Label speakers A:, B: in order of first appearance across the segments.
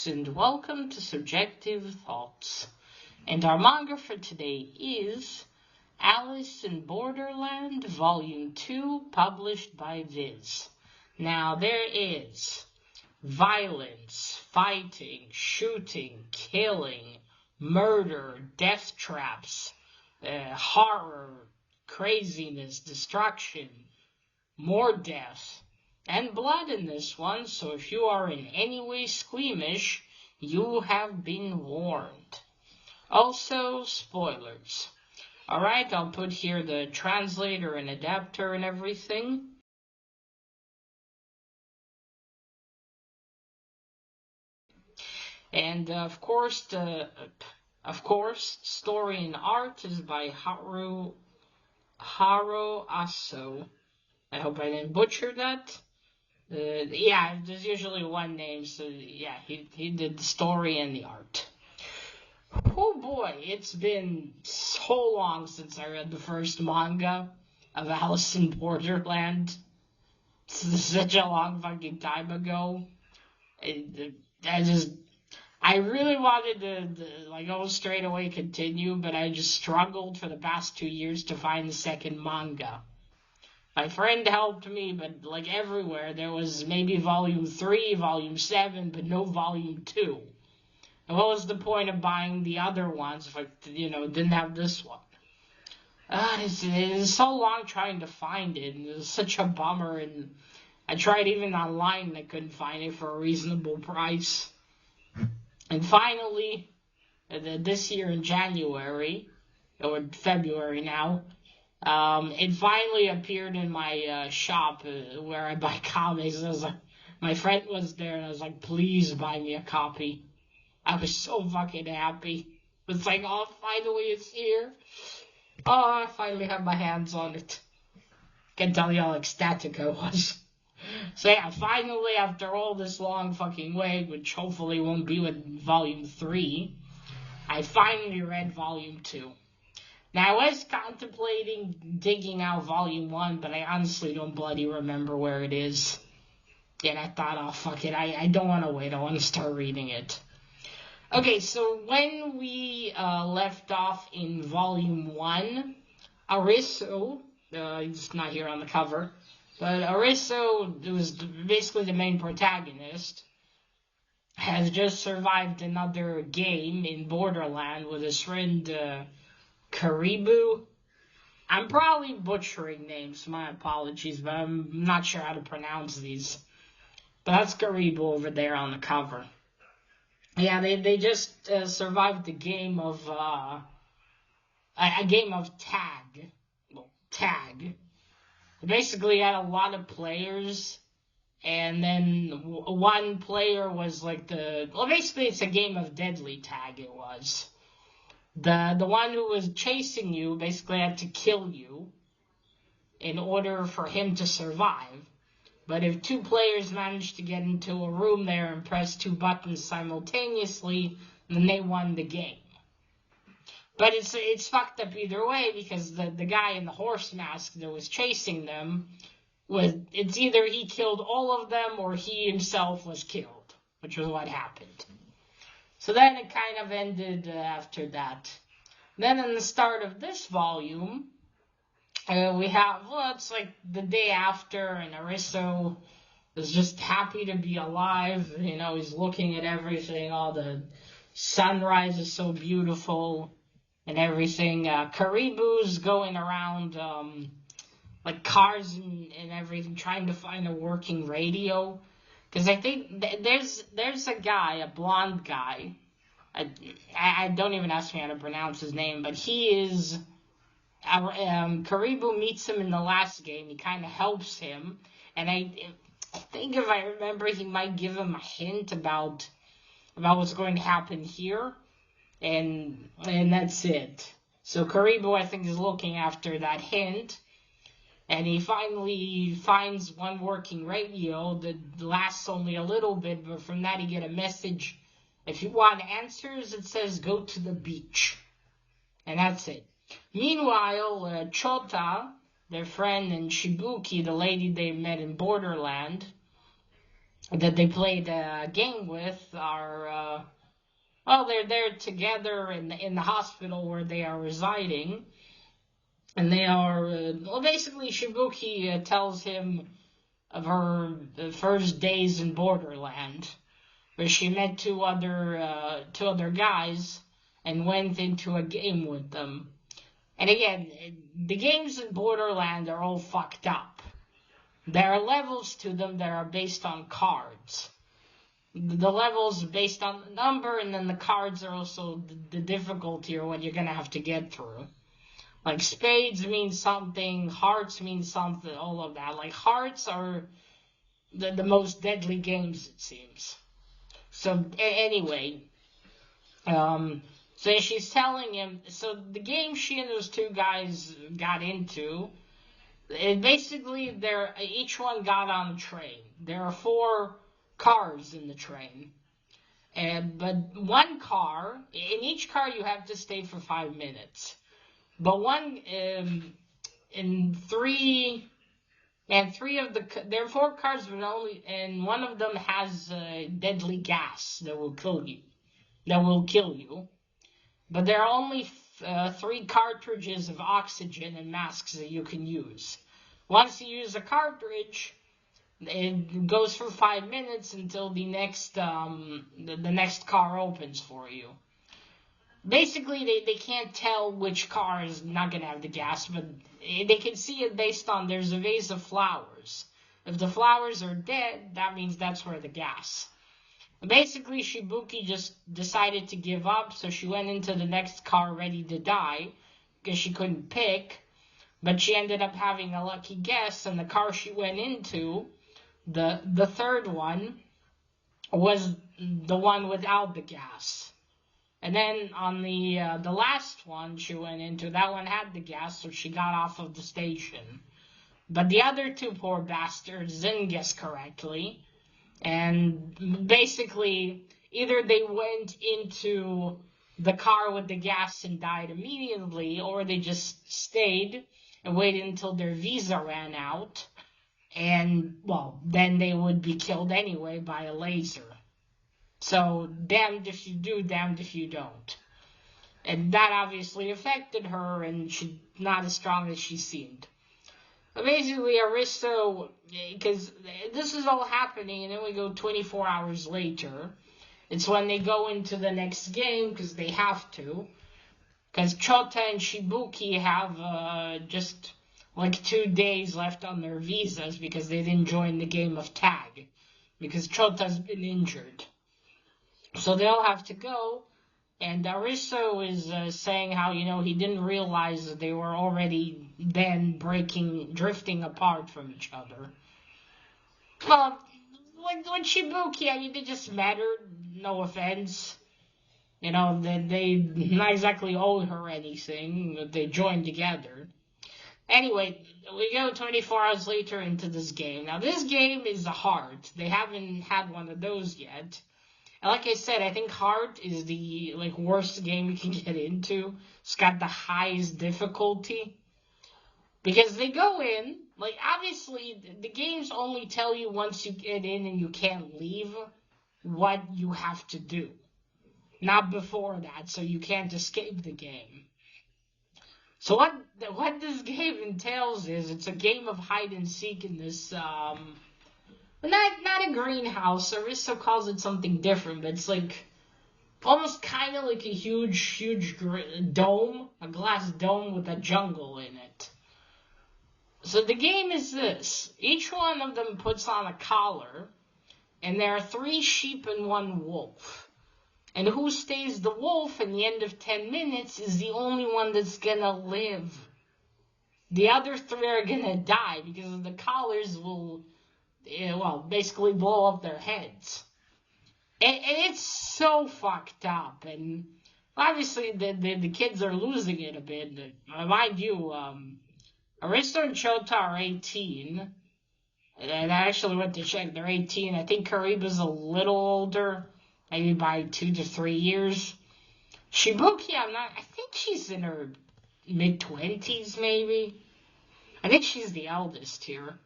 A: folks, and welcome to Subjective Thoughts. And our manga for today is Alice in Borderland, Volume 2, published by Viz. Now, there is violence, fighting, shooting, killing, murder, death traps, horror, craziness, destruction, more death, and blood in this one, so if you are in any way squeamish, you have been warned. Also, spoilers. Alright, I'll put here the translator and adapter and everything. And of course, story and art is by Haro Aso. I hope I didn't butcher that. Yeah, there's usually one name, so yeah, he did the story and the art. Oh boy, it's been so long since I read the first manga of Alice in Borderland. It's such a long fucking time ago. I really wanted to go straight away continue, but I just struggled for the past 2 years to find the second manga. My friend helped me, but everywhere there was maybe volume 3, volume 7, but no volume 2. And what was the point of buying the other ones if I, didn't have this one? It's so long trying to find it, and it was such a bummer, and I tried even online and I couldn't find it for a reasonable price. And finally, this year in January, or February now, it finally appeared in my shop where I buy comics. My friend was there, and I was like, please buy me a copy. I was so fucking happy. It's like, oh, finally it's here. Oh, I finally have my hands on it. Can't tell you how ecstatic I was. So yeah, finally, after all this long fucking wait, which hopefully won't be with volume 3, I finally read volume 2. Now, I was contemplating digging out volume 1, but I honestly don't bloody remember where it is. And I thought, oh, fuck it, I don't want to wait, I want to start reading it. Okay, so when we left off in volume 1, Ariso, he's not here on the cover, but Ariso, who was basically the main protagonist, has just survived another game in Borderland with his friend, Karibu. I'm probably butchering names, my apologies, but I'm not sure how to pronounce these. But that's Karibu over there on the cover. Yeah, they just survived the game of, a game of tag. Well, tag. They basically had a lot of players, and then one player was basically it's a game of deadly tag it was. The one who was chasing you basically had to kill you in order for him to survive. But if 2 players managed to get into a room there and press 2 buttons simultaneously, then they won the game. But it's fucked up either way, because the guy in the horse mask that was chasing them, it's either he killed all of them or he himself was killed, which was what happened. So then it kind of ended after that. Then in the start of this volume, we have, it's like the day after, and Ariso is just happy to be alive. He's looking at everything. All the sunrise is so beautiful and everything. Karibu's going around, cars and everything, trying to find a working radio. Because I think there's a guy, a blonde guy. I don't even ask me how to pronounce his name, but he is. Karibu meets him in the last game. He kind of helps him, and I think if I remember, he might give him a hint about what's going to happen here, and that's it. So Karibu, I think, is looking after that hint. And he finally finds one working radio that lasts only a little bit, but from that he get a message. If you want answers, it says go to the beach. And that's it. Meanwhile, Chota, their friend, and Shibuki, the lady they met in Borderland, that they played a game with are, well, they're there together in the hospital where they are residing. And they are, well, basically, Shibuki tells him of her first days in Borderland, where she met two other guys and went into a game with them. And again, the games in Borderland are all fucked up. There are levels to them that are based on cards. The levels based on the number, and then the cards are also the difficulty or what you're gonna have to get through. Like, spades mean something, hearts mean something, all of that. Like, hearts are the most deadly games, it seems. So, anyway, so she's telling him, so the game she and those two guys got into, basically, each one got on a train. There are 4 cars in the train. But one car, in each car you have to stay for 5 minutes. But there are 4 cars, and one of them has deadly gas that will kill you. But there are only 3 cartridges of oxygen and masks that you can use. Once you use a cartridge, it goes for 5 minutes until the next car opens for you. Basically, they can't tell which car is not going to have the gas, but they can see it based on there's a vase of flowers. If the flowers are dead, that means that's where the gas. Basically, Shibuki just decided to give up, so she went into the next car ready to die, because she couldn't pick, but she ended up having a lucky guess, and the car she went into, the third one, was the one without the gas. And then on the last one she went into, that one had the gas, so she got off of the station. But the other 2 poor bastards didn't guess correctly. And basically, either they went into the car with the gas and died immediately, or they just stayed and waited until their visa ran out. And, well, then they would be killed anyway by a laser. So, damned if you do, damned if you don't. And that obviously affected her, and she's not as strong as she seemed. But basically, Aristo, because this is all happening, and then we go 24 hours later. It's when they go into the next game, because they have to. Because Chota and Shibuki have just like 2 days left on their visas, because they didn't join the game of tag. Because Chota's been injured. So they all have to go, and Aristo is saying how, he didn't realize that they were already then drifting apart from each other. Well, like with Shibuki, they just mattered, no offense. They not exactly owe her anything, but they joined together. Anyway, we go 24 hours later into this game. Now, this game is hard. They haven't had one of those yet. And like I said, I think hard is the worst game you can get into. It's got the highest difficulty. Because they go in, obviously, the games only tell you once you get in and you can't leave what you have to do. Not before that, so you can't escape the game. So what this game entails is, it's a game of hide and seek in this, not a greenhouse. Aristo calls it something different, but it's almost kind of like a huge dome, a glass dome with a jungle in it. So the game is this. Each one of them puts on a collar, and there are 3 sheep and 1 wolf. And who stays the wolf in the end of 10 minutes is the only one that's gonna live. The other 3 are gonna die, because the collars will, basically blow up their heads. And it's so fucked up. And obviously the kids are losing it a bit. Mind you, Aristo and Chota are 18. And I actually went to check. They're 18. I think Kariba's a little older. Maybe by 2 to 3 years. Shibuki, I think she's in her mid-20s, maybe. I think she's the eldest here.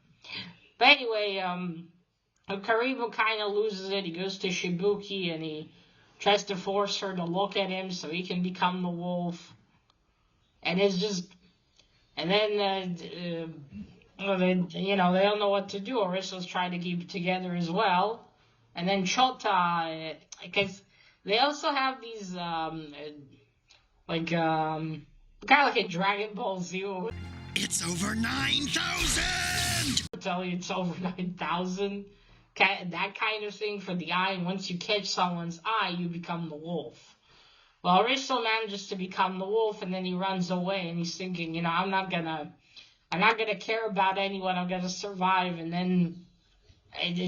A: But anyway, Karibo kind of loses it. He goes to Shibuki and he tries to force her to look at him so he can become the wolf. And it's just, and then, they don't know what to do. Aristo's trying to keep it together as well. And then Chota, because they also have these, kind of like a Dragon Ball Z.
B: It's over 9,000!
A: Tell you it's over 9,000. That kind of thing for the eye. And once you catch someone's eye, you become the wolf. Well, Aristo manages to become the wolf, and then he runs away, and he's thinking, I'm not gonna care about anyone. I'm gonna survive. And then,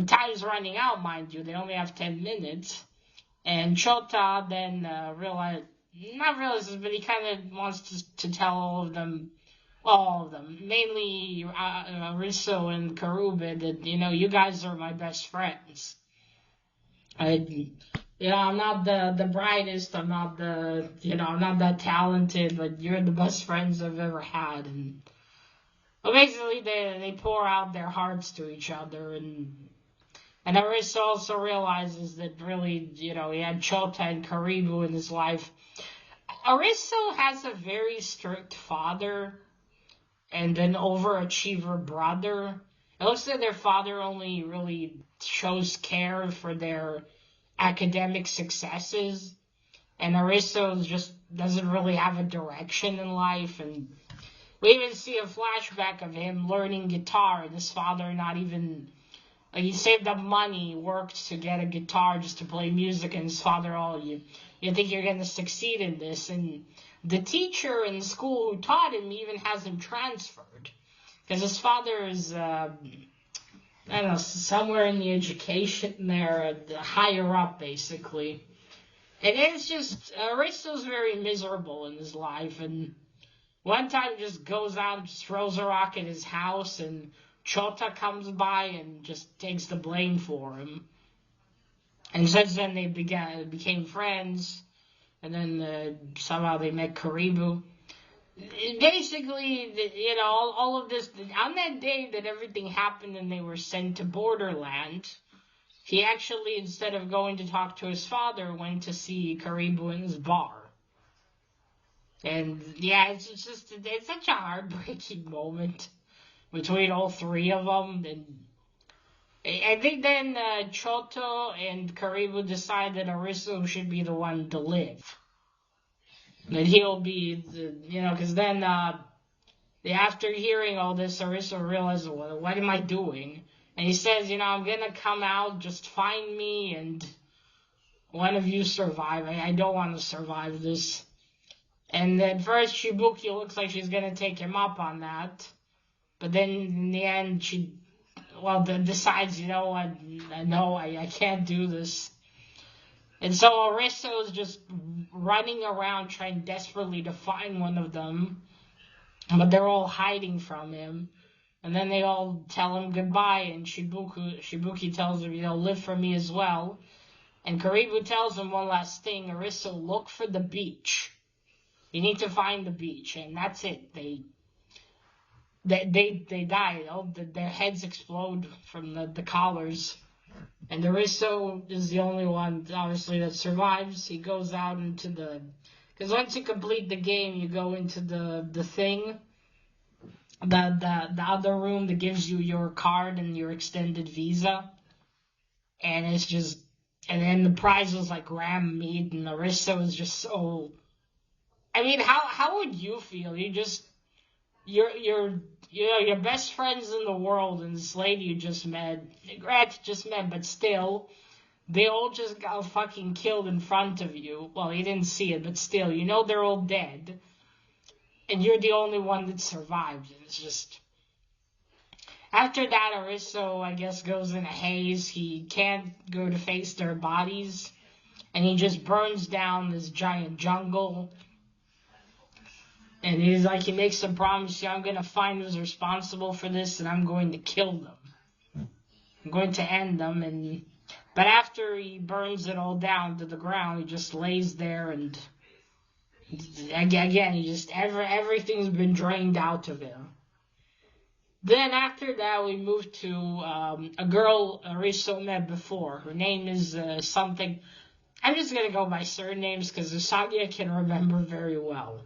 A: time's running out, mind you. They only have 10 minutes. And Chota then not realizes, but he kind of wants to tell all of them, mainly Aristo and Karube, that, you guys are my best friends. I'm not the brightest, I'm not I'm not that talented, but you're the best friends I've ever had. And basically they pour out their hearts to each other, and Aristo also realizes that really, he had Chota and Karibu in his life. Aristo has a very strict father and an overachiever brother. It looks like their father only really shows care for their academic successes, and Aristo just doesn't really have a direction in life. And we even see a flashback of him learning guitar, and his father not even, he saved up money, worked to get a guitar just to play music, and his father, you think you're going to succeed in this? And the teacher in school who taught him even has him transferred, because his father is, somewhere in the education there, higher up, basically. And it's just, Aristo's very miserable in his life, and one time just goes out and just throws a rock at his house, and Chota comes by and just takes the blame for him. And since then they became friends, and then somehow they met Karibu. Basically, all of this, on that day that everything happened and they were sent to Borderland, he actually, instead of going to talk to his father, went to see Karibu in his bar. And yeah, it's such a heartbreaking moment between all three of them. And I think then Choto and Karibu decide that Aristo should be the one to live. That he'll be, because then after hearing all this, Aristo realizes, well, what am I doing? And he says, I'm going to come out, just find me, and one of you survive. I don't want to survive this. And at first, Shibuki looks like she's going to take him up on that. But then in the end, she decides, no, I can't do this. And so Aristo is just running around trying desperately to find one of them. But they're all hiding from him. And then they all tell him goodbye. And Shibuki tells him, live for me as well. And Karibu tells him one last thing. Aristo, look for the beach. You need to find the beach. And that's it. They die. Their heads explode from the collars. And Aristo is the only one, obviously, that survives. He goes out into because once you complete the game, you go into the thing, the other room that gives you your card and your extended visa. And it's just, and then the prize was like ram meat, and Aristo is just so, how would you feel? Your best friends in the world and this lady you just met, but still, they all just got fucking killed in front of you. Well, you didn't see it, but still, they're all dead. And you're the only one that survived. And it's just, after that, Aristo, I guess, goes in a haze. He can't go to face their bodies. And he just burns down this giant jungle. And he makes a promise, I'm going to find who's responsible for this, and I'm going to kill them. I'm going to end them. But after he burns it all down to the ground, he just lays there, and again, everything's been drained out of him. Then after that, we moved to a girl Riso met before. Her name is something. I'm just gonna go by surnames because Usagi I can remember very well.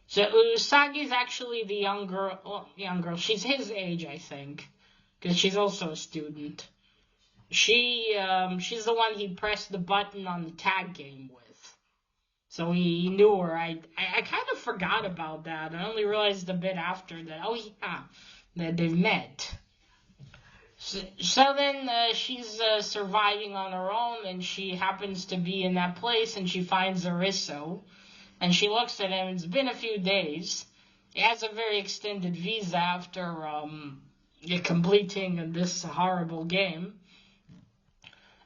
A: So Usagi is actually the young girl. Well, young girl. She's his age, I think, because she's also a student. She's the one he pressed the button on the tag game with. So he knew her. I kind of forgot about that. I only realized a bit after that. Oh yeah, that they've met. So then she's surviving on her own, and she happens to be in that place, and she finds Arisso, and she looks at him. It's been a few days. He has a very extended visa after completing this horrible game,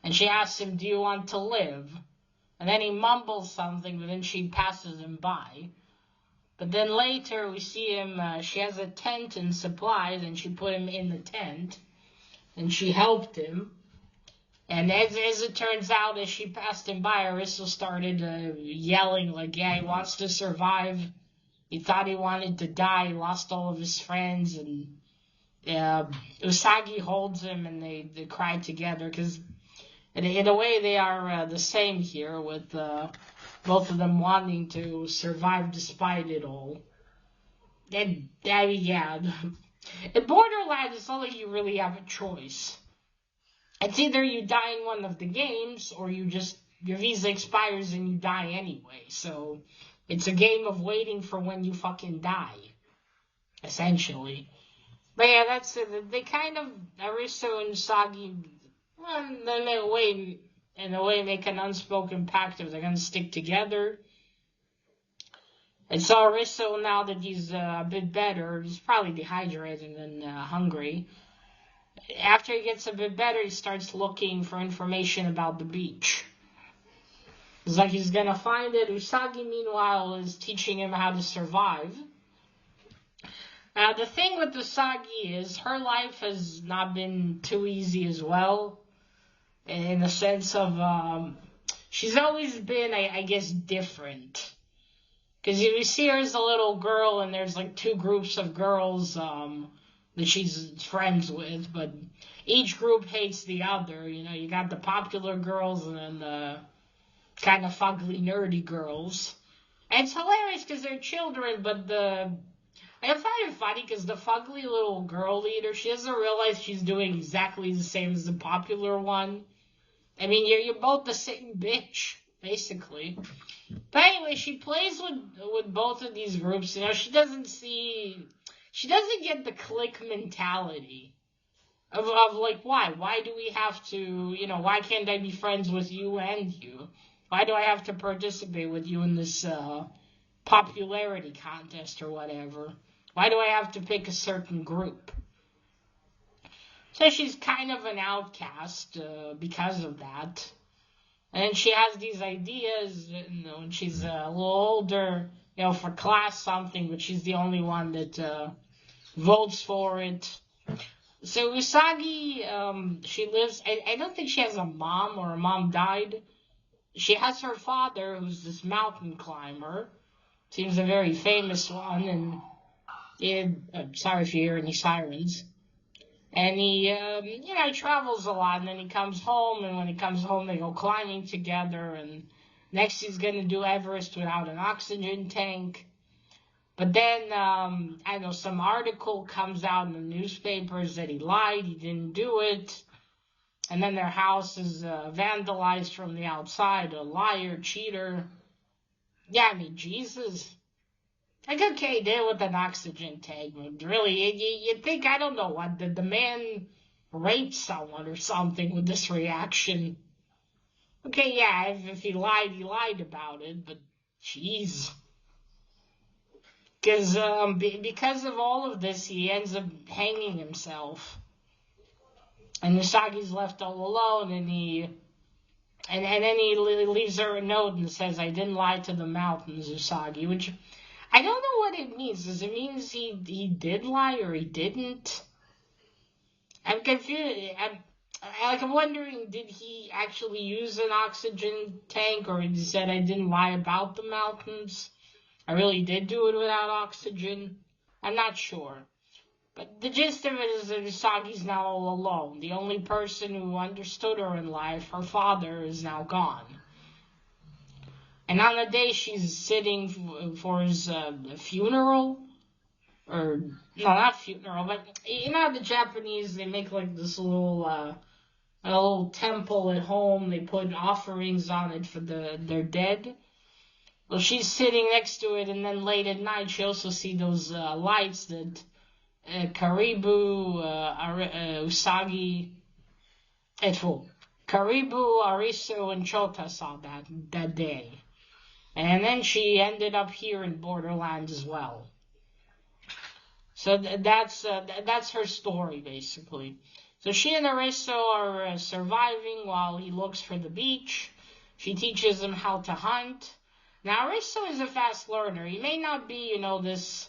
A: and she asks him, "Do you want to live?" And then he mumbles something, but then she passes him by. But then later we see him, she has a tent and supplies, and she put him in the tent. And she helped him. And as it turns out, as she passed him by, Aristo started yelling like, yeah, he wants to survive. He thought he wanted to die. He lost all of his friends. And Usagi holds him, and they cry together because in a way, they are the same here, with both of them wanting to survive despite it all. And yeah, in Borderland, it's not like you really have a choice. It's either you die in one of the games, or your visa expires and you die anyway. So it's a game of waiting for when you fucking die, essentially. But yeah, that's it. They kind of, Aristo and Usagi, well, in a way, make an unspoken pact if they're going to stick together. And so Aristo, now that he's a bit better, he's probably dehydrated and hungry. After he gets a bit better, he starts looking for information about the beach. It's like he's going to find it. Usagi, meanwhile, is teaching him how to survive. The thing with Usagi is her life has not been too easy as well. In the sense of, she's always been, I guess, different. Because you see her as a little girl, and there's like two groups of girls that she's friends with, but each group hates the other. You know, you got the popular girls and then the kind of fugly, nerdy girls. And it's hilarious because they're children, but I find it funny because the fugly little girl leader, she doesn't realize she's doing exactly the same as the popular one. I mean, you're both the same bitch, basically. But anyway, she plays with both of these groups. You know, she doesn't get the clique mentality of like, why? Why do we have to, you know, why can't I be friends with you and you? Why do I have to participate with you in this popularity contest or whatever? Why do I have to pick a certain group? So she's kind of an outcast because of that. And she has these ideas, you know, when she's a little older, you know, for class something, but she's the only one that votes for it. So Usagi, she lives, I don't think she has a mom, or her mom died. She has her father, who's this mountain climber. Seems a very famous one, and sorry if you hear any sirens. And he, you know, he travels a lot, and then he comes home, and when he comes home, they go climbing together, and next he's going to do Everest without an oxygen tank. But then, I don't know, some article comes out in the newspapers that he lied, he didn't do it, and then their house is vandalized from the outside, a liar, cheater. Yeah, I mean, Jesus. Like, okay, deal with an oxygen tank, but really, you think, I don't know what, did the man rape someone or something with this reaction? Okay, yeah, if he lied about it, but jeez. Because of all of this, he ends up hanging himself. And Usagi's left all alone, and then he leaves her a note and says, I didn't lie to the mountains, Usagi, which I don't know what it means. Does it mean he did lie or he didn't? I'm confused. I'm wondering, did he actually use an oxygen tank, or he said I didn't lie about the mountains? I really did do it without oxygen. I'm not sure. But the gist of it is that Usagi's now all alone. The only person who understood her in life, her father, is now gone. And on the day she's sitting for his funeral, or, no, not funeral, but, you know, the Japanese, they make like this little temple at home. They put offerings on it for their dead. Well, she's sitting next to it, and then late at night, she also sees those lights that Karibu, Usagi, Karibu, Arisu, and Chota saw that day. And then she ended up here in Borderland as well. So that's her story, basically. So she and Arisu are surviving while he looks for the beach. She teaches him how to hunt. Now, Arisu is a fast learner. He may not be, this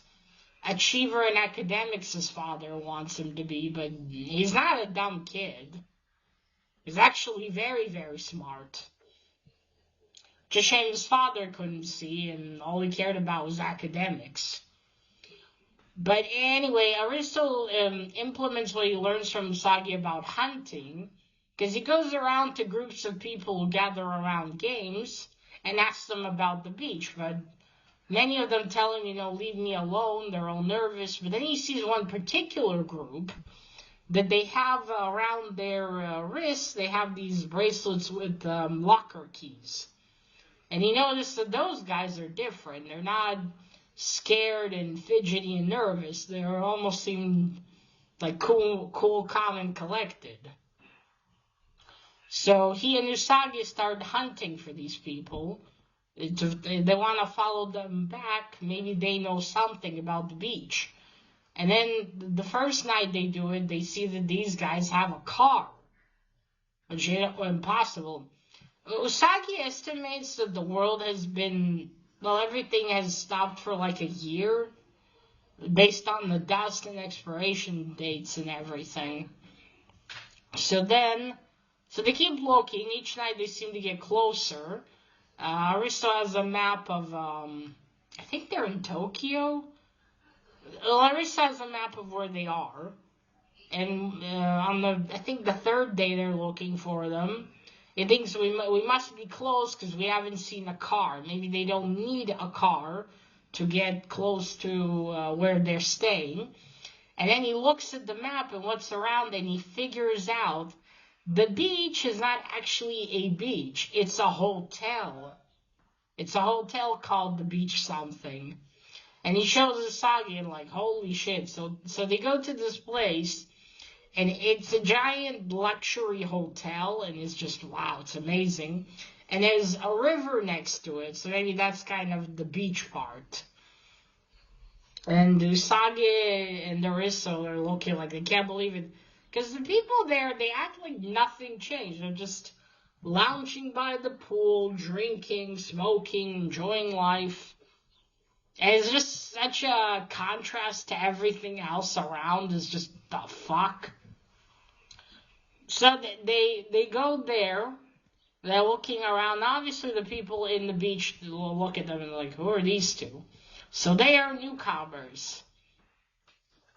A: achiever in academics his father wants him to be, but he's not a dumb kid. He's actually very, very smart. Just shame his father couldn't see, and all he cared about was academics. But anyway, Arisu implements what he learns from Usagi about hunting, because he goes around to groups of people who gather around games and asks them about the beach, but many of them tell him, leave me alone, they're all nervous. But then he sees one particular group that they have around their wrists, they have these bracelets with locker keys. And he noticed that those guys are different. They're not scared and fidgety and nervous. They almost seem like cool, calm, and collected. So he and Usagi start hunting for these people. They want to follow them back. Maybe they know something about the beach. And then the first night they do it, they see that these guys have a car, which is impossible. Usagi estimates that the world has been, everything has stopped for like a year, based on the dust and expiration dates and everything. So they keep looking. Each night they seem to get closer. Aristo has a map of, I think they're in Tokyo. Aristo has a map of where they are. And I think the third day they're looking for them. He thinks we must be close because we haven't seen a car. Maybe they don't need a car to get close to where they're staying. And then he looks at the map and what's around, and he figures out the beach is not actually a beach. It's a hotel. It's a hotel called the Beach something. And he shows Usagi and like, holy shit. So they go to this place, and it's a giant luxury hotel, and it's just, wow, it's amazing. And there's a river next to it, so maybe that's kind of the beach part. And Usagi and Arisu are looking like they can't believe it. Because the people there, they act like nothing changed. They're just lounging by the pool, drinking, smoking, enjoying life. And it's just such a contrast to everything else around. It's just, the fuck? So they go there. They're looking around. Obviously, the people in the beach will look at them and like, who are these two? So they are newcomers.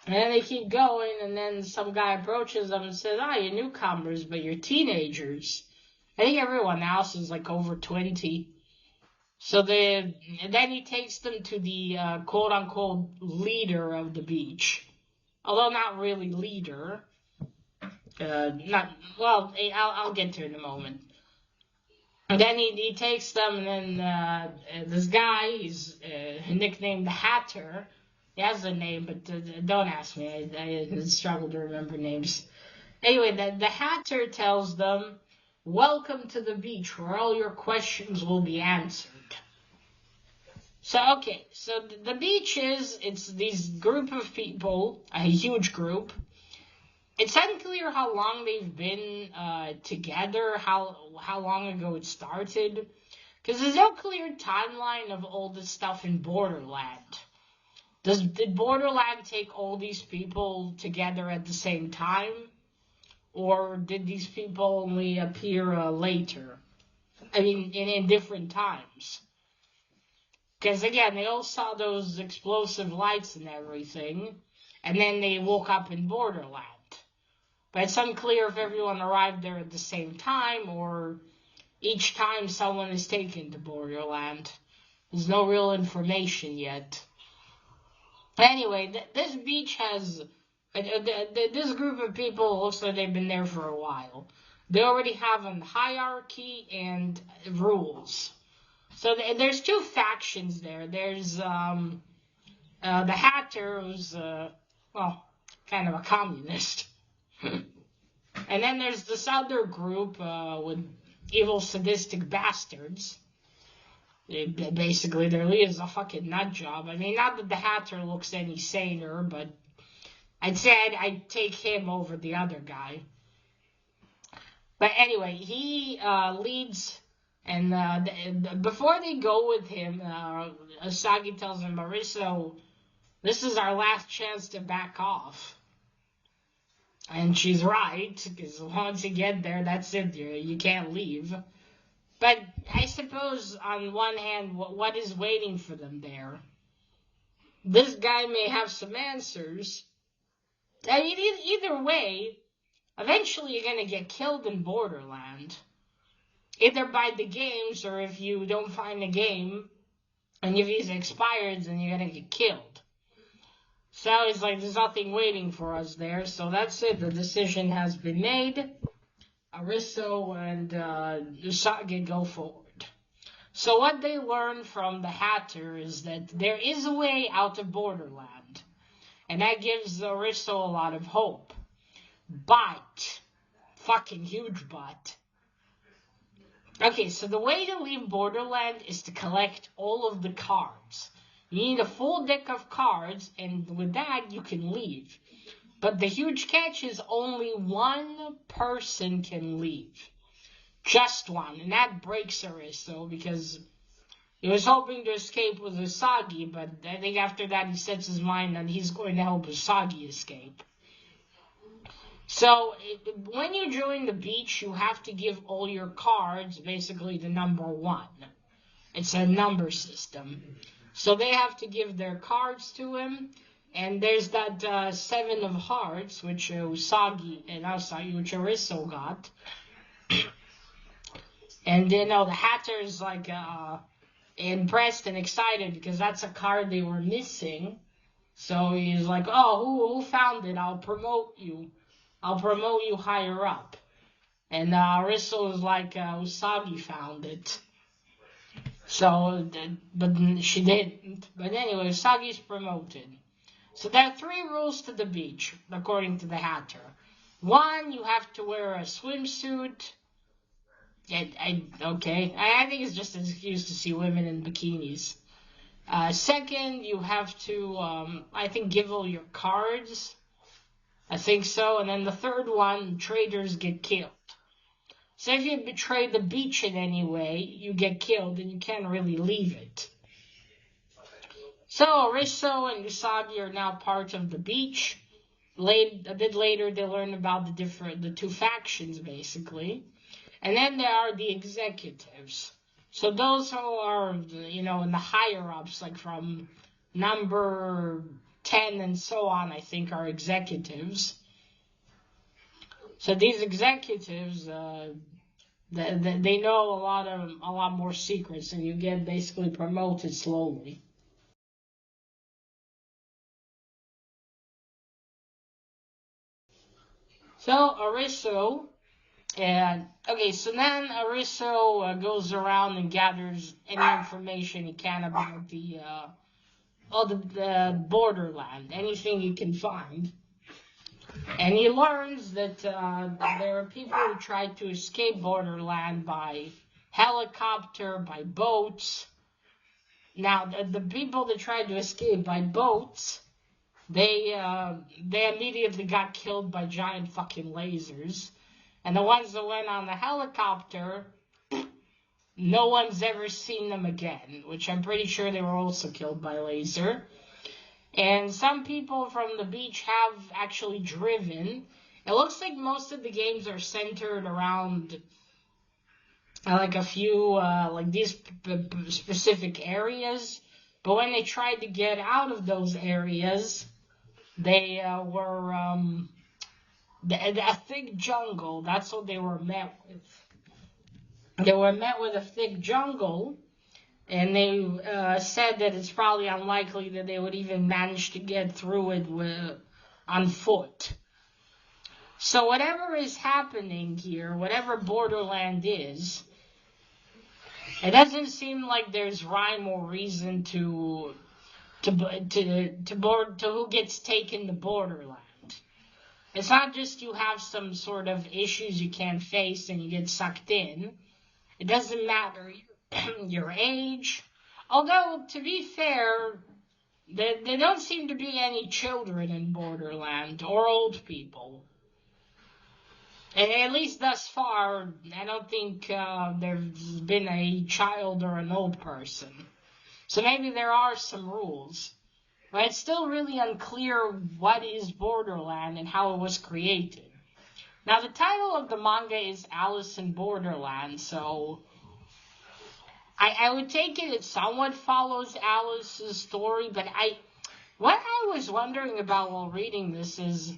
A: And then they keep going, and then some guy approaches them and says, you're newcomers, but you're teenagers. I think everyone else is like over 20. So then he takes them to the quote-unquote leader of the beach. Although not really leader. I'll get to it in a moment. And then he takes them, and then this guy, he's nicknamed the Hatter. He has a name, but don't ask me. I struggle to remember names. Anyway, the Hatter tells them, welcome to the beach, where all your questions will be answered. So the beach it's these group of people, a huge group. It's unclear how long they've been together, how long ago it started, because there's no clear timeline of all this stuff in Borderland. Did Borderland take all these people together at the same time, or did these people only appear later? I mean, in different times. Because again, they all saw those explosive lights and everything. and then they woke up in Borderland. But it's unclear if everyone arrived there at the same time, or each time someone is taken to Borderland. There's no real information yet. Anyway, this beach has... this group of people looks like they've been there for a while. They already have a hierarchy and rules. So there's two factions there. There's the Hatter, who's, kind of a communist. And then there's this other group with evil, sadistic bastards. Basically, their leader's a fucking nut job. I mean, not that the Hatter looks any saner, but I'd say I'd take him over the other guy. But anyway, he leads, and before they go with him, Usagi tells him, Marissa, this is our last chance to back off. And she's right, because once you get there, that's it, you can't leave. But I suppose, on one hand, what is waiting for them there? This guy may have some answers. I mean, either way, eventually you're going to get killed in Borderland. Either by the games, or if you don't find a game, and your visa expires, then you're going to get killed. So it's like, there's nothing waiting for us there, so that's it. The decision has been made. Aristo and Usagi go forward. So what they learn from the Hatter is that there is a way out of Borderland. And that gives Aristo a lot of hope. But, fucking huge but. Okay, so the way to leave Borderland is to collect all of the cards. You need a full deck of cards, and with that, you can leave. But the huge catch is only one person can leave. Just one. And that breaks Aristo, because he was hoping to escape with Usagi, but I think after that he sets his mind that he's going to help Usagi escape. So, when you join the beach, you have to give all your cards, basically, to number 1. It's a number system. So they have to give their cards to him, and there's that 7 of hearts, which which Aristo got. And the Hatter's like impressed and excited because that's a card they were missing. So he's like, "Oh, who found it? I'll promote you. I'll promote you higher up." And Aristo was like, "Usagi found it." So, but she didn't. But anyway, Usagi's promoted. So there are 3 rules to the beach, according to the Hatter. 1, you have to wear a swimsuit. I think it's just an excuse to see women in bikinis. 2nd, you have to, I think, give all your cards. I think so. And then the 3rd one, traders get killed. So if you betray the beach in any way, you get killed and you can't really leave it. So Aristo and Usagi are now part of the beach. A bit later, they learn about the 2 factions, basically. And then there are the executives. So those who are, in the higher-ups, like from number 10 and so on, I think, are executives. So these executives, they know a lot more secrets, and you get basically promoted slowly. So Aristo, so then Aristo goes around and gathers any information he can about the Borderland, anything he can find. And he learns that there are people who tried to escape Borderland by helicopter, by boats. Now, the people that tried to escape by boats, they immediately got killed by giant fucking lasers. And the ones that went on the helicopter, no one's ever seen them again, which I'm pretty sure they were also killed by laser. And some people from the beach have actually driven. It looks like most of the games are centered around like a few like these specific areas. But when they tried to get out of those areas, They were a thick jungle. That's what they were met with. They were met with a thick jungle, and they said that it's probably unlikely that they would even manage to get through it on foot. So whatever is happening here, whatever Borderland is, it doesn't seem like there's rhyme or reason to who gets taken to Borderland. It's not just you have some sort of issues you can't face and you get sucked in. It doesn't matter your age. Although, to be fair, there don't seem to be any children in Borderland or old people. And at least thus far, I don't think there's been a child or an old person. So maybe there are some rules. But it's still really unclear what is Borderland and how it was created. Now, the title of the manga is Alice in Borderland, so I would take it somewhat follows Alice's story, but what I was wondering about while reading this is,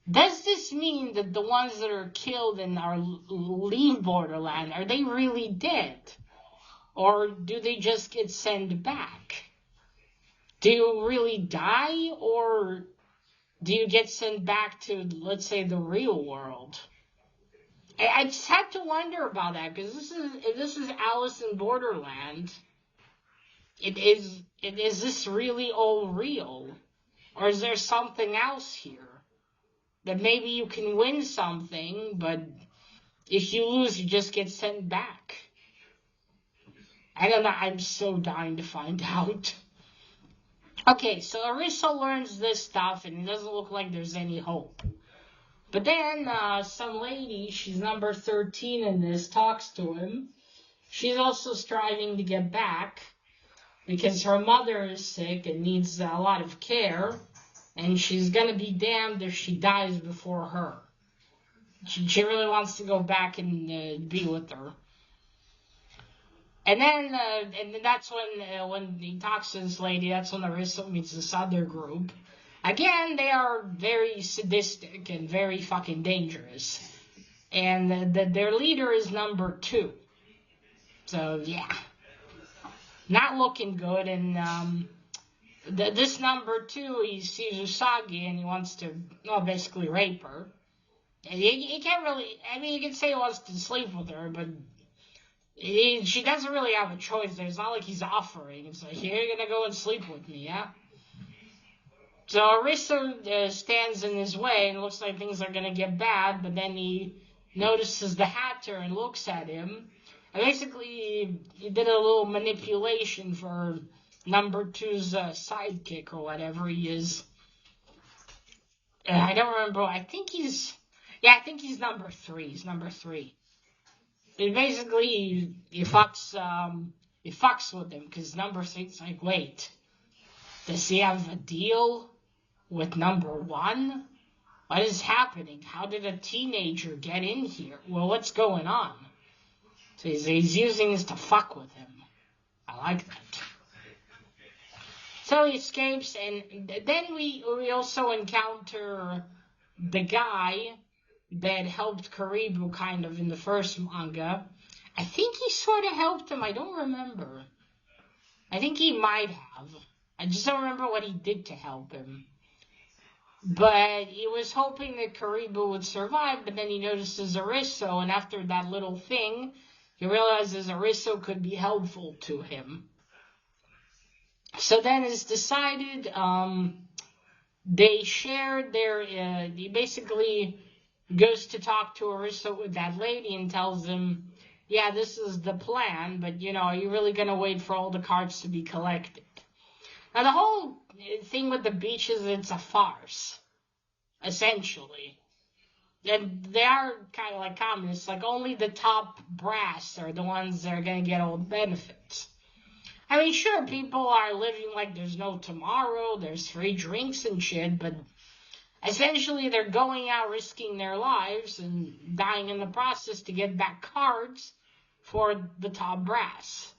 A: does this mean that the ones that are killed and leave Borderland, are they really dead? Or do they just get sent back? Do you really die, or do you get sent back to, let's say, the real world? I just have to wonder about that, because if this is Alice in Borderland, is this really all real? Or is there something else here? That maybe you can win something, but if you lose, you just get sent back. I don't know, I'm so dying to find out. Okay, so Arisa learns this stuff, and it doesn't look like there's any hope. But then, some lady, she's number 13 in this, talks to him. She's also striving to get back, because her mother is sick and needs a lot of care, and she's gonna be damned if she dies before her. She really wants to go back and be with her. And then that's when he talks to this lady, that's when Arisa meets this other group. Again, they are very sadistic and very fucking dangerous. And their leader is number 2. So, yeah. Not looking good. And this number 2, he sees Usagi and he wants to, basically rape her. And he can't really, you can say he wants to sleep with her, but she doesn't really have a choice there. It's not like he's offering. It's like, you're going to go and sleep with me, yeah? So Arisa stands in his way and looks like things are going to get bad, but then he notices the Hatter and looks at him. And basically, he did a little manipulation for number 2's sidekick or whatever he is. I don't remember. I think he's number 3. He's number 3. And basically, he fucks with him, because number 6's like, wait, does he have a deal with number 1? What is happening? How did a teenager get in here? Well, what's going on? So he's using this to fuck with him. I like that. So he escapes, and then we also encounter the guy that helped Karibu kind of in the first manga. I think he sort of helped him. I don't remember. I think he might have. I just don't remember what he did to help him. But he was hoping that Karibu would survive, but then he notices Ariso, and after that little thing, he realizes Ariso could be helpful to him. So then it's decided, they shared he basically goes to talk to Ariso with that lady and tells him, yeah, this is the plan, but, are you really going to wait for all the cards to be collected? Now, the whole thing with the beach is it's a farce, essentially. And they are kind of like communists, like only the top brass are the ones that are going to get all the benefits. Sure, people are living like there's no tomorrow, there's free drinks and shit, but essentially they're going out risking their lives and dying in the process to get back cards for the top brass.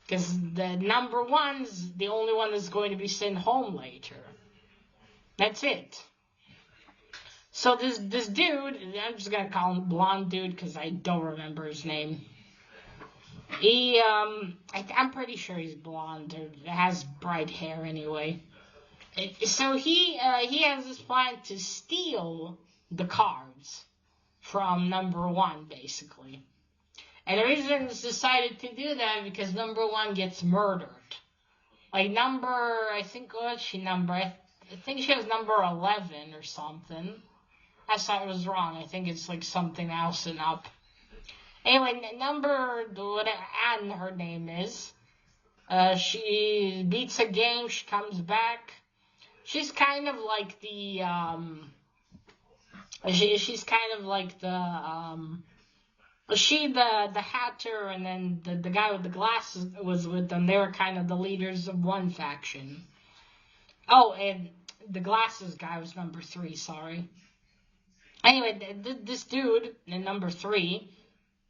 A: Because the number 1's the only one that's going to be sent home later. That's it. So this dude, I'm just gonna call him blonde dude because I don't remember his name. I'm pretty sure he's blonde or has bright hair anyway. So he has this plan to steal the cards from number one, basically. And the reason he's decided to do that because number one gets murdered. Like I think she was number 11 or something. I thought it was wrong. I think it's like something else and up. Anyway, Anne, her name is. She beats a game. She comes back. She's kind of like the she's kind of like the hatter, and then the guy with the glasses was with them. They were kind of the leaders of one faction. Oh, and the glasses guy was number 3. Sorry. Anyway, this dude in number 3,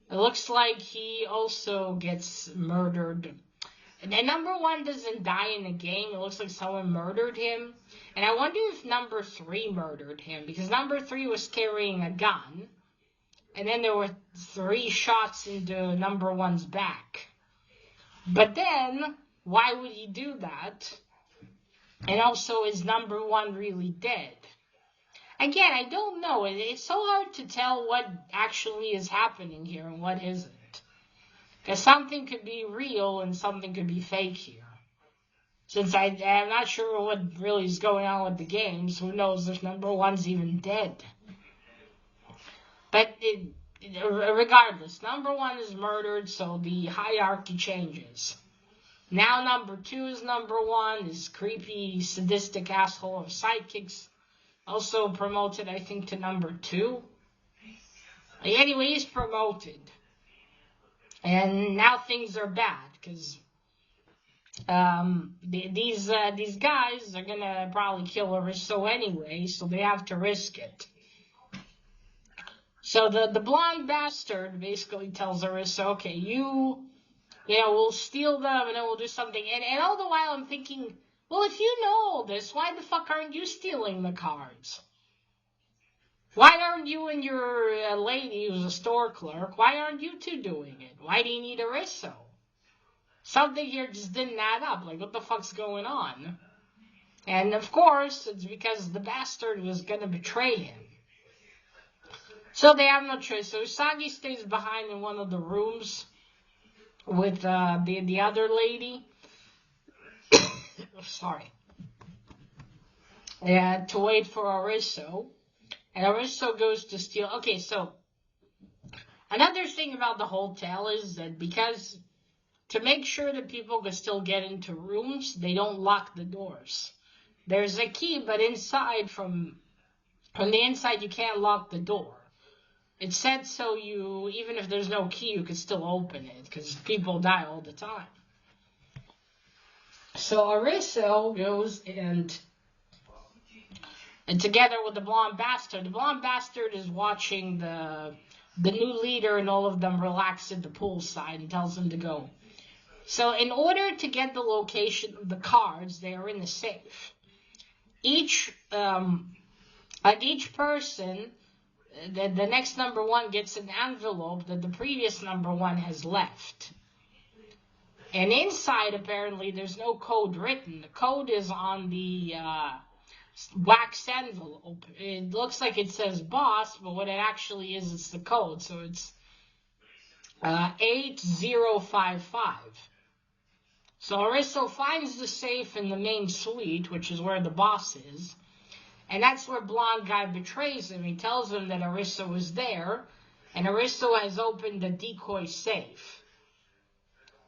A: it looks like he also gets murdered. And number 1 doesn't die in the game. It looks like someone murdered him. And I wonder if number 3 murdered him. Because number 3 was carrying a gun. And then there were 3 shots into number 1's back. But then, why would he do that? And also, is number 1 really dead? Again, I don't know. It's so hard to tell what actually is happening here and what isn't. Because something could be real and something could be fake here. Since I'm not sure what really is going on with the games, who knows if number 1's even dead. But regardless, number 1 is murdered, so the hierarchy changes. Now number 2 is number 1, this creepy, sadistic asshole of sidekicks. Also promoted, I think, to number 2. Anyway, he's promoted. And now things are bad, because these guys are going to probably kill Aristo anyway, so they have to risk it. So the blonde bastard basically tells Aristo, okay, we'll steal them and then we'll do something. And all the while I'm thinking, well, if you know all this, why the fuck aren't you stealing the cards? Why aren't you and your lady who's a store clerk, why aren't you two doing it? Why do you need Aristo? Something here just didn't add up. Like, what the fuck's going on? And, of course, it's because the bastard was going to betray him. So they have no choice. So Usagi stays behind in one of the rooms with the other lady. Sorry. To wait for Aristo. And Aristo goes to steal. Okay, so another thing about the hotel is that because to make sure that people can still get into rooms, they don't lock the doors. There's a key, but inside from the inside you can't lock the door. It's said so even if there's no key, you can still open it because people die all the time. So Aristo goes and together with the blonde bastard is watching the new leader and all of them relax at the poolside and tells them to go. So in order to get the location of the cards, they are in the safe. Each person, the next number 1 gets an envelope that the previous number 1 has left. And inside, apparently, there's no code written. The code is on the wax envelope. It looks like it says boss, but what it actually is, it's the code. So it's 8055. So Aristo finds the safe in the main suite, which is where the boss is. And that's where blonde guy betrays him. He tells him that Aristo was there, and Aristo has opened the decoy safe.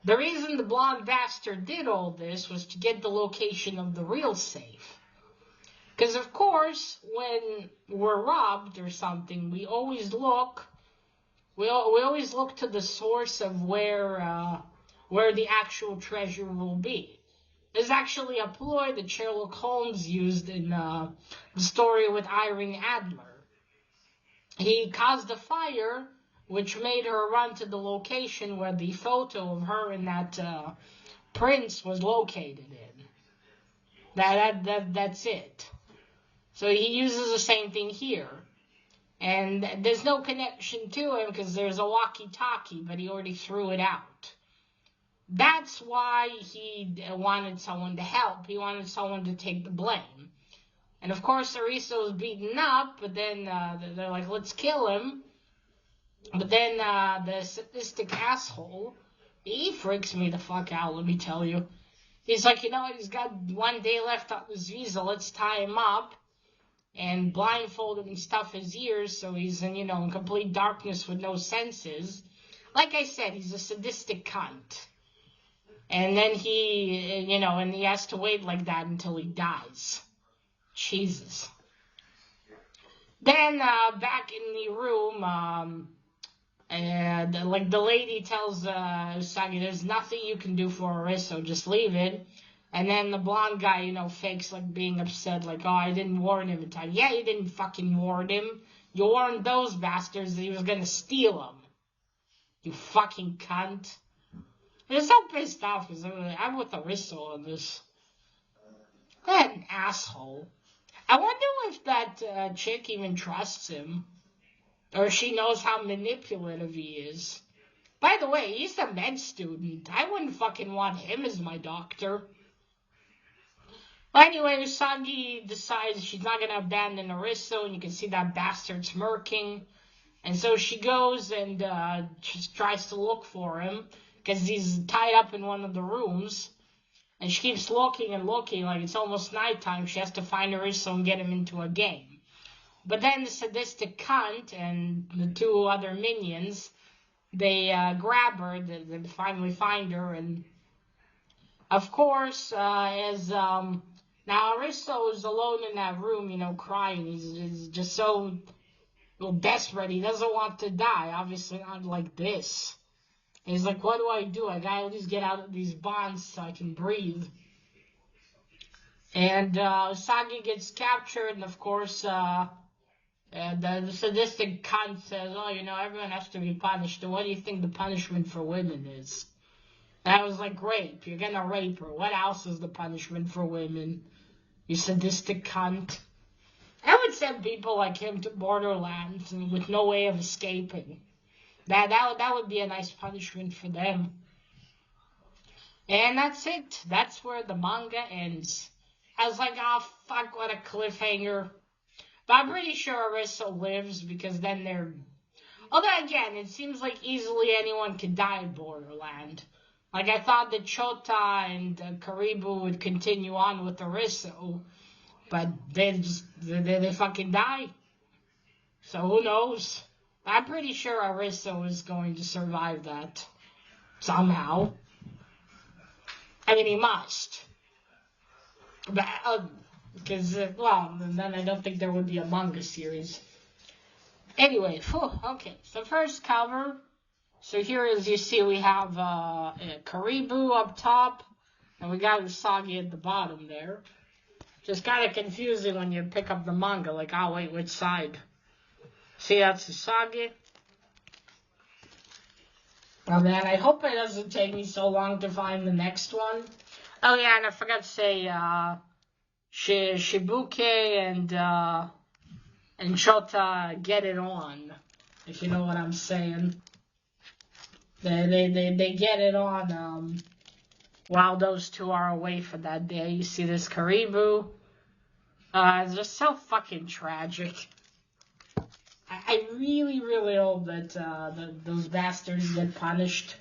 A: The reason the blonde bastard did all this was to get the location of the real safe. Because, of course, when we're robbed or something, we always look to the source of where the actual treasure will be. There's actually a ploy that Sherlock Holmes used in the story with Irene Adler. He caused a fire, which made her run to the location where the photo of her and that prince was located in. That's it. So he uses the same thing here. And there's no connection to him because there's a walkie-talkie, but he already threw it out. That's why he wanted someone to help. He wanted someone to take the blame. And of course, Aristo's beaten up, but then they're like, let's kill him. But then the sadistic asshole, he freaks me the fuck out, let me tell you. He's like, you know what, he's got 1 day left on his visa, let's tie him up and blindfold him and stuff his ears so he's in, in complete darkness with no senses. Like I said, he's a sadistic cunt. And then he, and he has to wait like that until he dies. Jesus. Then, back in the room, and the lady tells Usagi, there's nothing you can do for Aristo, just leave it. And then the blonde guy, fakes like being upset, like, oh, I didn't warn him in time. Yeah, you didn't fucking warn him. You warned those bastards that he was gonna steal them. You fucking cunt. I'm so pissed off because I'm with Aristo on this. That an asshole. I wonder if that chick even trusts him. Or she knows how manipulative he is. By the way, he's a med student. I wouldn't fucking want him as my doctor. Well, anyway, Usagi decides she's not going to abandon Aristo, and you can see that bastard smirking. And so she goes and just tries to look for him, because he's tied up in one of the rooms. And she keeps looking and looking, like it's almost nighttime. She has to find Aristo and get him into a game. But then the sadistic cunt and the two other minions, they grab her, they finally find her, and of course, now Aristo is alone in that room, crying. He's just so desperate. He doesn't want to die. Obviously not like this. And he's like, what do? I gotta at least get out of these bonds so I can breathe. And Usagi gets captured, and of course, the sadistic cunt says, oh, everyone has to be punished. And what do you think the punishment for women is? And I was like, rape. You're gonna rape her. What else is the punishment for women? You sadistic cunt. I would send people like him to Borderland with no way of escaping. That would be a nice punishment for them. And that's it. That's where the manga ends. I was like, oh, fuck, what a cliffhanger. But I'm pretty sure Aristo lives because then they're... Although, again, it seems like easily anyone could die in Borderland. Like, I thought that Chota and Karibu would continue on with Aristo, but they fucking die. So who knows? I'm pretty sure Aristo is going to survive that. Somehow. I mean, he must. But, because, then I don't think there would be a manga series. Anyway, okay. So first cover. So here, as you see, we have Karibu up top, and we got Usagi at the bottom there. Just kind of confusing when you pick up the manga, like, oh wait, which side? See, that's Usagi. Oh man, I hope it doesn't take me so long to find the next one. Oh yeah, and I forgot to say, Shibuke and Chota get it on, if you know what I'm saying. They get it on while those two are away for that day. You see this Karibu. It's just so fucking tragic. I really, really hope that those bastards get punished.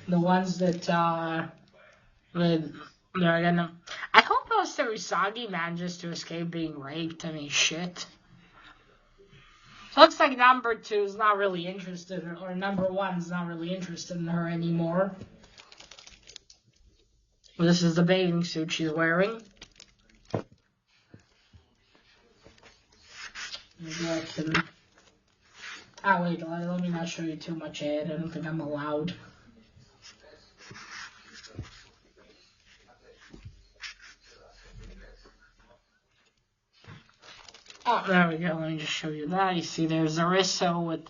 A: The ones that they're gonna... I hope also Usagi manages to escape being raped. I mean, shit. So it looks like number 2 is not really interested, or number 1 is not really interested in her anymore. This is the bathing suit she's wearing. Maybe I can... Oh, wait, let me not show you too much ahead. I don't think I'm allowed. Oh, there we go. Let me just show you that. You see, there's Aristo with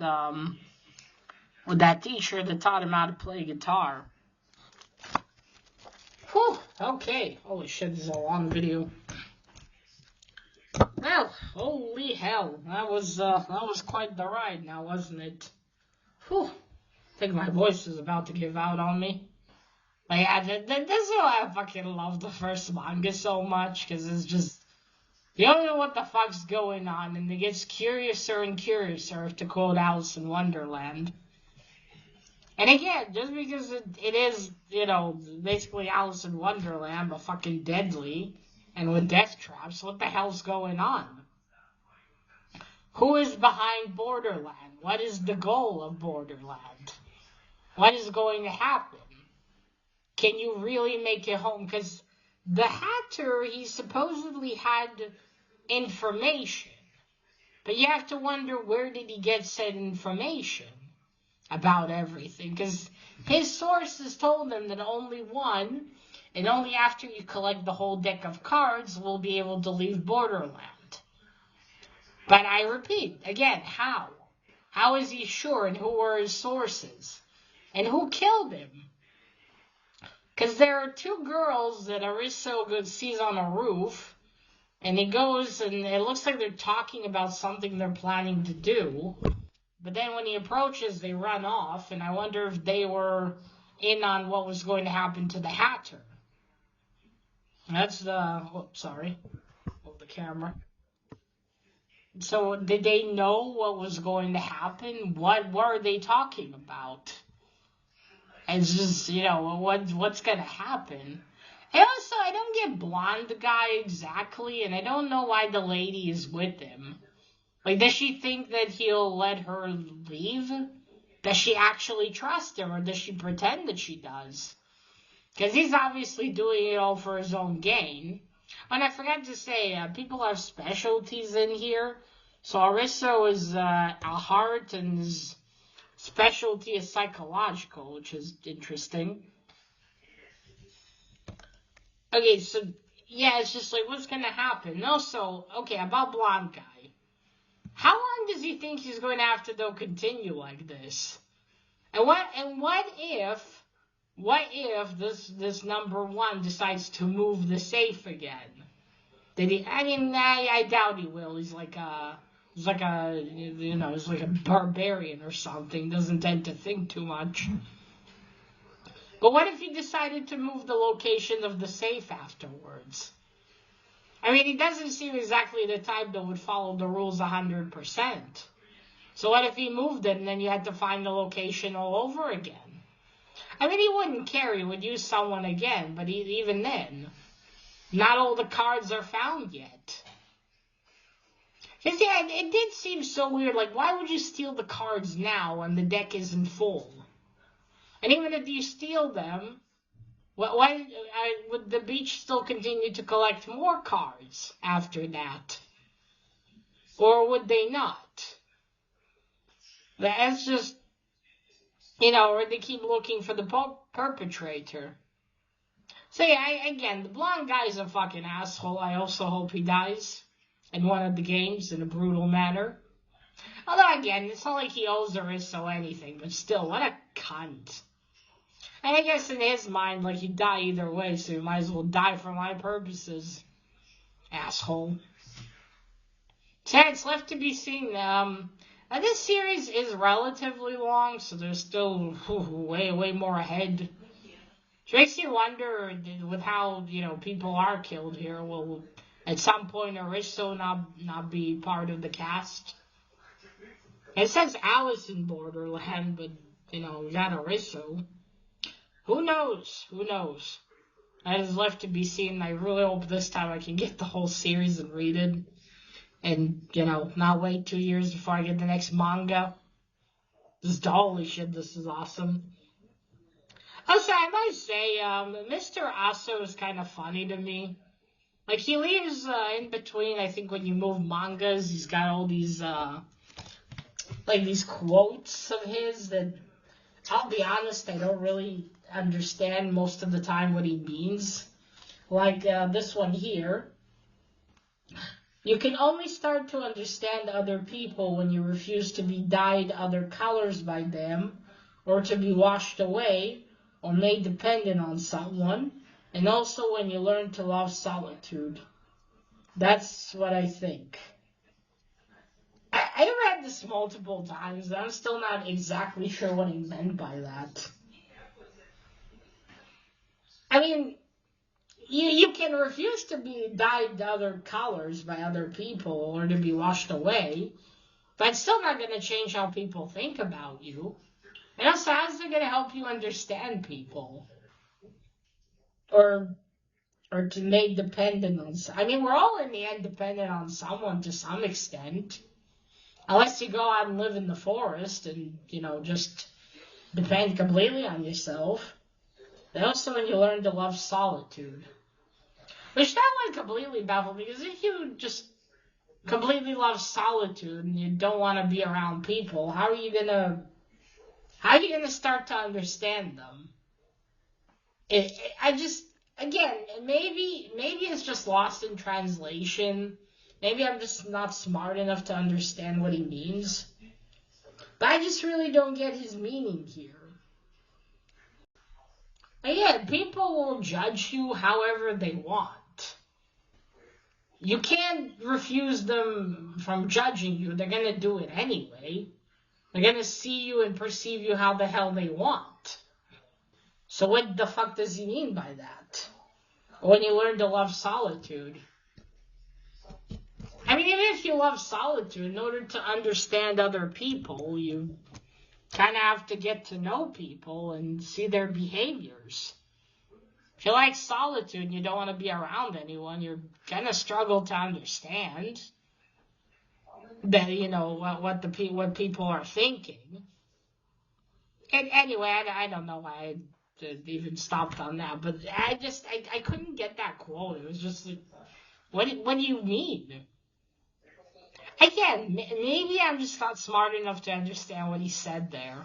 A: that teacher that taught him how to play guitar. Whew, okay. Holy shit, this is a long video. Well, holy hell, that was quite the ride now, wasn't it? Whew. I think my voice is about to give out on me. But yeah, this is why I fucking love the first manga so much, because it's just, you don't know what the fuck's going on, and it gets curiouser and curiouser, to quote Alice in Wonderland. And again, just because it is, basically Alice in Wonderland, but fucking deadly, and with death traps, what the hell's going on? Who is behind Borderland? What is the goal of Borderland? What is going to happen? Can you really make it home? Because the Hatter, he supposedly had information. But you have to wonder, where did he get said information about everything? Because his sources told him that only one, and only after you collect the whole deck of cards, will be able to leave Borderland. But I repeat, again, how? How is he sure, and who are his sources? And who killed him? Because there are two girls that Aristo sees on a roof, and he goes, and it looks like they're talking about something they're planning to do. But then when he approaches, they run off, and I wonder if they were in on what was going to happen to the Hatter. That's the... sorry. Move the camera. So did they know what was going to happen? What were they talking about? It's just, what's going to happen? And also, I don't get blonde guy exactly, and I don't know why the lady is with him. Like, does she think that he'll let her leave? Does she actually trust him, or does she pretend that she does? Because he's obviously doing it all for his own gain. And I forgot to say, people have specialties in here. So Aristo is a heart, and his specialty is psychological, which is interesting. Okay, so, yeah, it's just like, what's going to happen? Also, okay, about blonde guy. How long does he think he's going to have to, though, continue like this? And what if this number one decides to move the safe again? I doubt he will. He's like a barbarian or something. Doesn't tend to think too much. But what if he decided to move the location of the safe afterwards? I mean, he doesn't seem exactly the type that would follow the rules 100%. So what if he moved it and then you had to find the location all over again? I mean, he wouldn't care. He would use someone again, but even then, not all the cards are found yet. Because, yeah, it did seem so weird. Like, why would you steal the cards now when the deck isn't full? And even if you steal them, why would the beach still continue to collect more cards after that? Or would they not? That's just, or they keep looking for the perpetrator. So yeah, again, the blonde guy's a fucking asshole. I also hope he dies in one of the games in a brutal manner. Although again, it's not like he owes Aristo anything, but still, what a cunt. And I guess in his mind, like, he'd die either way, so he might as well die for my purposes. Asshole. So yeah, it's left to be seen. This series is relatively long, so there's still way more ahead. Which makes you wonder, with how, people are killed here, will at some point Aristo not be part of the cast? It says Alice in Borderland, but, we got Aristo. Who knows? That is left to be seen. I really hope this time I can get the whole series and read it. And, not wait 2 years before I get the next manga. Holy shit, this is awesome. Also, I might say, Mr. Aso is kind of funny to me. Like, he leaves in between, I think, when you move mangas, he's got all these, these quotes of his that, I'll be honest, I don't really understand most of the time what he means. Like this one here. You can only start to understand other people when you refuse to be dyed other colors by them, or to be washed away, or made dependent on someone, and also when you learn to love solitude. That's what I think. I've read this multiple times, and I'm still not exactly sure what he meant by that. I mean, you can refuse to be dyed other colors by other people or to be washed away, but it's still not going to change how people think about you. And also, how's it going to help you understand people? Or to make dependent on... I mean, we're all in the end dependent on someone to some extent. Unless you go out and live in the forest and, just depend completely on yourself. And also when you learn to love solitude. Which that one completely baffled me, because if you just completely love solitude and you don't want to be around people, how are you gonna start to understand them? Again, maybe it's just lost in translation. Maybe I'm just not smart enough to understand what he means. But I just really don't get his meaning here. Again, people will judge you however they want. You can't refuse them from judging you. They're going to do it anyway. They're going to see you and perceive you how the hell they want. So what the fuck does he mean by that? When you learn to love solitude. I mean, even if you love solitude, in order to understand other people, you kind of have to get to know people and see their behaviors. If you like solitude and you don't want to be around anyone, you're going to struggle to understand that, what people are thinking. And anyway, I don't know why I even stopped on that, but I couldn't get that quote. It was just like, what do you mean? Again, maybe I'm just not smart enough to understand what he said there.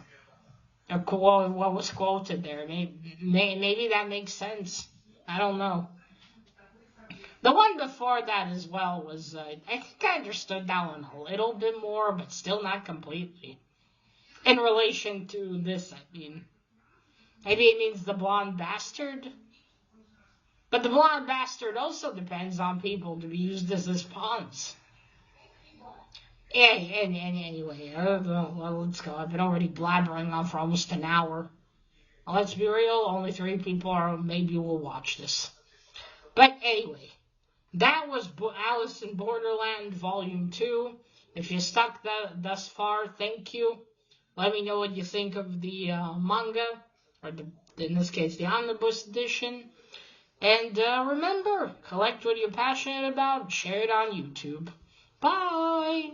A: Or what was quoted there. Maybe that makes sense. I don't know. The one before that as well was, I think I understood that one a little bit more, but still not completely. In relation to this, I mean. Maybe it means the blonde bastard. But the blonde bastard also depends on people to be used as his pawns. Anyway, well, let's go. I've been already blabbering on for almost an hour. Well, let's be real, only 3 people maybe will watch this. But anyway, that was Alice in Borderland Volume 2. If you stuck thus far, thank you. Let me know what you think of the manga, or in this case, the omnibus edition. And remember, collect what you're passionate about, share it on YouTube. Bye!